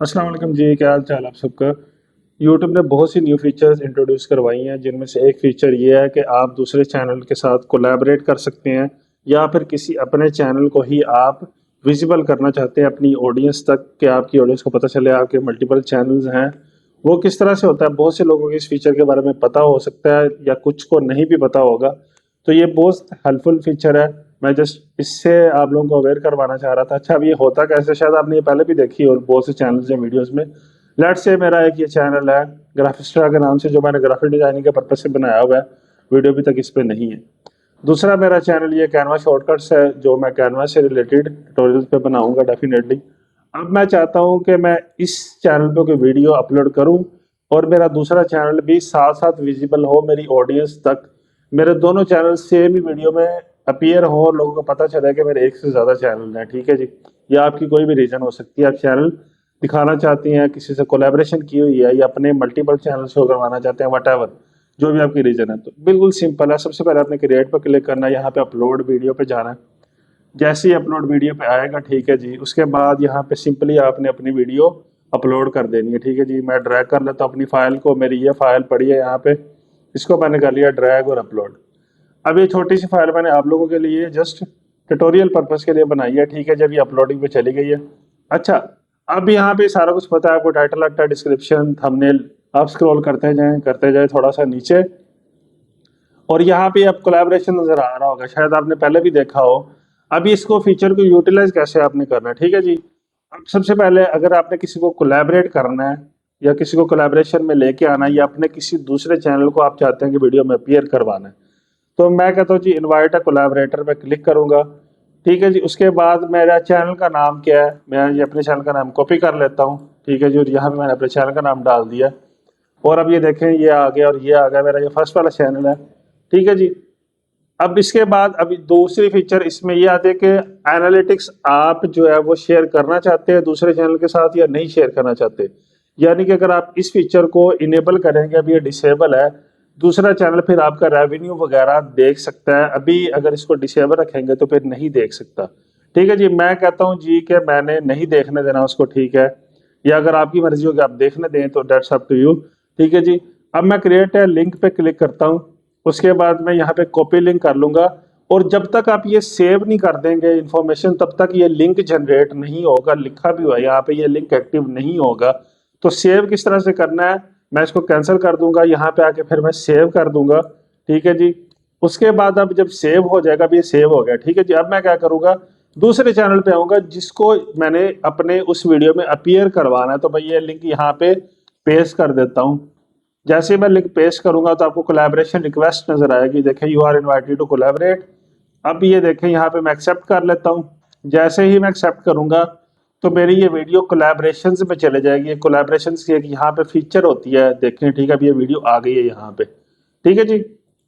अस्सलाम वालेकुम जी, क्या हाल चाल आप सबका। यूट्यूब ने बहुत सी न्यू फीचर्स इंट्रोड्यूस करवाई हैं, जिनमें से एक फ़ीचर ये है कि आप दूसरे चैनल के साथ कोलैबोरेट कर सकते हैं, या फिर किसी अपने चैनल को ही आप विजिबल करना चाहते हैं अपनी ऑडियंस तक, कि आपकी ऑडियंस को पता चले आपके मल्टीपल चैनल्स हैं। वो किस तरह से होता है, बहुत से लोगों को इस फीचर के बारे में पता हो सकता है या कुछ को नहीं भी पता होगा। तो ये बहुत हेल्पफुल फीचर है। मैं जस्ट इससे आप लोगों को अवेयर करवाना चाह रहा था। अच्छा, अब ये होता कैसे, शायद आपने ये पहले भी देखी और बहुत से चैनल्स हैं वीडियोस में। लेट्स से मेरा एक ये चैनल है ग्राफिस्ट्रा के नाम से, जो मैंने ग्राफिक डिजाइनिंग के पर्पज से बनाया हुआ है। वीडियो अभी तक इस पे नहीं है। दूसरा मेरा चैनल ये कैनवा शॉर्टकट्स है, जो मैं कैनवा से रिलेटेड ट्यूटोरियल्स पे बनाऊंगा डेफिनेटली। अब मैं चाहता हूँ कि मैं इस चैनल पे कोई वीडियो अपलोड करूँ और मेरा दूसरा चैनल भी साथ साथ विजिबल हो मेरी ऑडियंस तक। मेरे दोनों चैनल सेम ही वीडियो में अपीयर हो और लोगों को पता चले कि मेरे एक से ज़्यादा चैनल हैं। ठीक है जी, या आपकी कोई भी रीज़न हो सकती है। आप चैनल दिखाना चाहती हैं, किसी से कोलैबोरेशन की हुई है, या अपने मल्टीपल चैनल शो करवाना चाहते हैं, वट जो भी आपकी रीज़न है, तो बिल्कुल सिंपल है। सबसे पहले आपने क्रिएट पर क्लिक करना है, यहाँ पे अपलोड वीडियो पे जाना है। जैसे ही अपलोड वीडियो पे आएगा, ठीक है जी, उसके बाद यहाँ पे सिंपली आपने अपनी वीडियो अपलोड कर देनी है। ठीक है जी, मैं ड्रैग कर लेता हूँ अपनी फाइल को। मेरी ये फाइल पड़ी है यहाँ पे, इसको मैंने कर लिया ड्रैग और अपलोड। अब ये छोटी सी फाइल मैंने आप लोगों के लिए जस्ट ट्यूटोरियल पर्पस के लिए बनाई है। ठीक है, जब ये अपलोडिंग पे चली गई है। अच्छा, अब यहाँ पे सारा कुछ पता है आपको, टाइटल लगता है, डिस्क्रिप्शन, थंबनेल। आप स्क्रॉल करते जाएं थोड़ा सा नीचे, और यहाँ पे अब कोलैबोरेशन नजर आ रहा होगा, शायद आपने पहले भी देखा हो। अभी इसको फीचर को यूटिलाइज कैसे आपने करना है, ठीक है जी। अब सबसे पहले अगर आपने किसी को कोलैबोरेट करना है या किसी को कोलैबोरेशन में लेके आना है, या अपने किसी दूसरे चैनल को आप चाहते हैं कि वीडियो में अपीयर करवाना है, तो मैं कहता हूँ जी इनवाइट अ कोलैबोरेटर पे क्लिक करूंगा। ठीक है जी, उसके बाद मेरा चैनल का नाम क्या है, मैं ये अपने चैनल का नाम कॉपी कर लेता हूँ। ठीक है जी, और यहाँ पे मैंने अपने चैनल का नाम डाल दिया, और अब ये देखें ये आ गया, और ये आ गया, मेरा ये फर्स्ट वाला चैनल है। ठीक है जी। अब इसके बाद अभी दूसरी फीचर इसमें ये आती है कि एनालिटिक्स आप जो है वो शेयर करना चाहते हैं दूसरे चैनल के साथ या नहीं शेयर करना चाहते। यानी कि अगर आप इस फीचर को इनेबल करेंगे, अभी ये डिसेबल है, दूसरा चैनल फिर आपका रेवेन्यू वगैरह देख सकता है। अभी अगर इसको डिसेबल रखेंगे तो फिर नहीं देख सकता। ठीक है जी, मैं कहता हूँ जी कि मैंने नहीं देखने देना उसको। ठीक है, या अगर आपकी मर्जी हो कि आप देखने दें तो डेट्स अप टू यू। ठीक है जी। अब मैं क्रिएट है लिंक पे क्लिक करता हूँ, उसके बाद मैं यहाँ पे कॉपी लिंक कर लूंगा, और जब तक आप ये सेव नहीं कर देंगे इन्फॉर्मेशन, तब तक ये लिंक जनरेट नहीं होगा। लिखा भी हुआ है यहाँ पे, ये लिंक एक्टिव नहीं होगा। तो सेव किस तरह से करना है, मैं इसको कैंसिल कर दूंगा, यहाँ पे आके फिर मैं सेव कर दूंगा। ठीक है जी। उसके बाद अब जब सेव हो जाएगा, अब ये सेव हो गया। ठीक है जी, अब मैं क्या करूंगा, दूसरे चैनल पे आऊंगा जिसको मैंने अपने उस वीडियो में अपीयर करवाना है। तो भाई ये लिंक यहाँ पे पेस्ट कर देता हूँ। जैसे ही मैं लिंक पेस्ट करूंगा तो आपको कोलैबोरेशन रिक्वेस्ट नजर आएगी, देखें you are invited to collaborate. अब ये देखें यहाँ पे मैं एक्सेप्ट कर लेता हूँ। जैसे ही मैं एक्सेप्ट करूंगा तो मेरी ये वीडियो कोलैबोरेशन में चले जाएगी। कोलैबोरेशन की एक यहाँ पे फीचर होती है, देखें। ठीक है, अब ये वीडियो आ गई है यहाँ पे। ठीक है जी।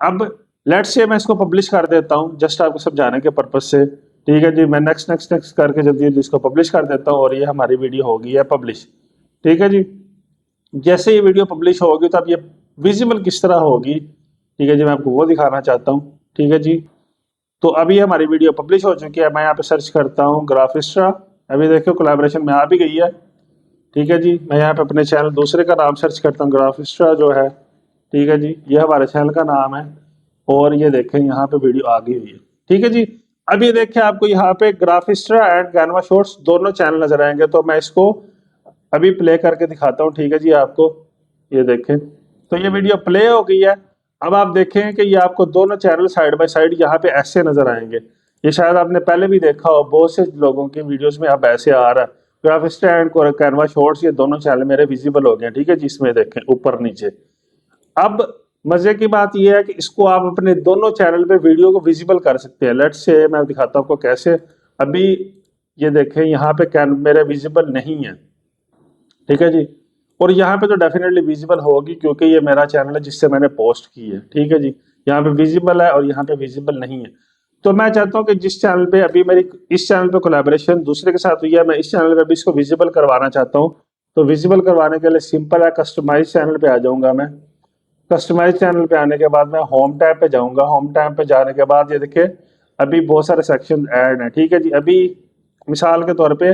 अब लेट्स से मैं इसको पब्लिश कर देता हूँ, जस्ट आपको समझाने के पर्पज से। ठीक है जी, मैं नेक्स्ट नेक्स्ट नेक्स्ट करके जल्दी जल्दी इसको पब्लिश कर देता हूँ, और ये हमारी वीडियो हो गई है पब्लिश। ठीक है जी। जैसे ये वीडियो पब्लिश होगी तो अब ये विजिबल किस तरह होगी, ठीक है जी, मैं आपको वो दिखाना चाहता हूँ। ठीक है जी। तो अभी हमारी वीडियो पब्लिश हो चुकी है। मैं यहाँ पे सर्च करता हूँ ग्राफिस्ट्रा, अभी देखो कोलैबोरेशन में आ भी गई है। ठीक है जी, मैं यहाँ पे अपने चैनल दूसरे का नाम सर्च करता हूँ, ग्राफिस्ट्रा जो है। ठीक है जी, ये हमारे चैनल का नाम है, और ये देखें यहाँ पे वीडियो आ गई हुई है। ठीक है जी। अब ये देखें आपको यहाँ पे ग्राफिस्ट्रा एंड कैनवा शॉर्ट्स दोनों चैनल नजर आएंगे। तो मैं इसको अभी प्ले करके दिखाता हूँ। ठीक है जी, आपको ये देखें, तो ये वीडियो प्ले हो गई है। अब आप देखें कि ये आपको दोनों चैनल साइड बाय साइड यहाँ पे ऐसे नजर आएंगे। ये शायद आपने पहले भी देखा हो, बहुत से लोगों की वीडियोस में अब ऐसे आ रहा है। ग्राफिस्ट्रा एंड कैनवा शॉर्ट्स, ये दोनों चैनल मेरे विजिबल हो गए। ठीक है जी, इसमें देखें ऊपर नीचे। अब मजे की बात यह है कि इसको आप अपने दोनों चैनल पे वीडियो को विजिबल कर सकते हैं। लेट्स से मैं दिखाता हूँ आपको कैसे। अभी ये देखें यहाँ पे मेरे विजिबल नहीं है। ठीक है जी, और यहाँ पे तो डेफिनेटली विजिबल होगी, क्योंकि ये मेरा चैनल है जिससे मैंने पोस्ट की है। ठीक है जी, यहाँ पे विजिबल है और यहाँ पे विजिबल नहीं है। तो मैं चाहता हूँ कि जिस चैनल पे अभी मेरी इस चैनल पे कोलैबोरेशन दूसरे के साथ हुई है, मैं इस चैनल पे भी इसको विजिबल करवाना चाहता हूँ। तो विजिबल करवाने के लिए सिंपल है, कस्टमाइज चैनल पे आ जाऊंगा मैं। कस्टमाइज चैनल पे आने के बाद मैं होम टैब पे जाऊंगा। होम टैब पे जाने के बाद ये देखिए अभी बहुत सारे सेक्शन ऐड हैं। ठीक है जी, अभी मिसाल के तौर पे